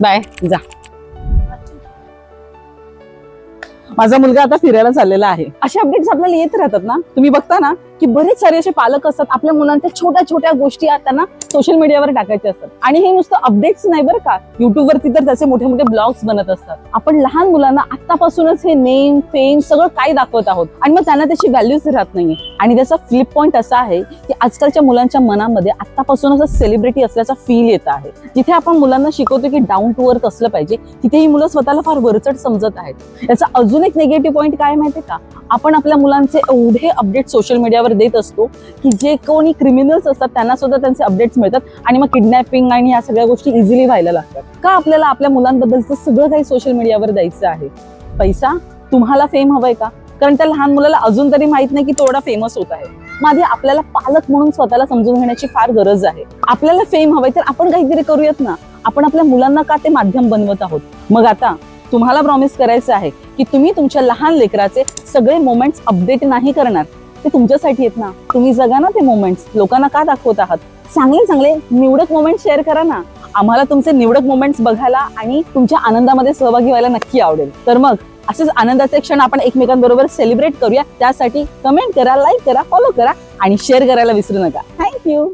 Bye जा. माझा मुलगा आता फिरायला चाललेला आहे. असे अपडेट्स आपल्याला येत राहतात ना. तुम्ही बघता ना की बरेच सारे असे पालक असतात, आपल्या मुलांच्या छोट्या छोट्या गोष्टी त्यांना सोशल मीडियावर टाकायचे असतात. आणि हे नुसतं अपडेट्स नाही बरं का, युट्यूब वरती तर त्याचे मोठे मोठे ब्लॉग्स बनत असतात. आपण लहान मुलांना आतापासूनच हे नेम फेम सगळं काय दाखवत आहोत आणि मग त्यांना त्याची व्हॅल्यूच राहत नाहीये. आणि त्याचा फ्लिप पॉइंट असा आहे की आजकालच्या मुलांच्या मनामध्ये आतापासूनच सेलिब्रिटी असल्याचा फील येत आहे. जिथे आपण मुलांना शिकवतो की डाऊन टू अर्थ असलं पाहिजे, तिथे ही मुलं स्वतःला फार वरचढ समजत आहेत. याचा अजून एक निगेटिव्ह पॉइंट काय माहितीये का, आपण आपल्या मुलांचे एवढे अपडेट सोशल मीडियावर देत असतो की जे कोणी क्रिमिनल्स असतात त्यांना सुद्धा त्यांचे अपडेट्स मिळतात आणि मग किडनॅपिंग आणि या सगळ्या गोष्टी इझिली व्हायला लागतात. का आपल्याला आपल्या मुलांबद्दलचं सगळं काही सोशल मीडियावर द्यायचं आहे? पैसा? तुम्हाला फेम हवंय का? कारण त्या लहान मुलाला अजून तरी माहित नाही की तो एवढा फेमस होत आहे. मग आधी आपल्याला पालक म्हणून स्वतःला समजून घेण्याची फार गरज आहे. आपल्याला फेम हवंय तर आपण काहीतरी करूयात ना. आपण आपल्या मुलांना का ते माध्यम बनवत आहोत? मग आता तुम्हाला प्रॉमिस करायचं आहे की तुम्ही तुमच्या लहान लेकराचे सगळे मोमेंट्स अपडेट नाही करणार. ते तुमच्यासाठी आहेत ना. तुम्ही जगा ना ते मोमेंट्स. लोकांना का दाखवत आहात? चांगले चांगले निवडक मोमेंट्स शेअर करा ना. आम्हाला तुमचे निवडक मोमेंट्स बघायला आणि तुमच्या आनंदामध्ये सहभागी व्हायला नक्की आवडेल. तर मग असेच आनंदाचे क्षण आपण एकमेकांबरोबर सेलिब्रेट करूया. त्यासाठी कमेंट करा, लाईक करा, फॉलो करा आणि शेअर करायला विसरू नका. थँक्यू.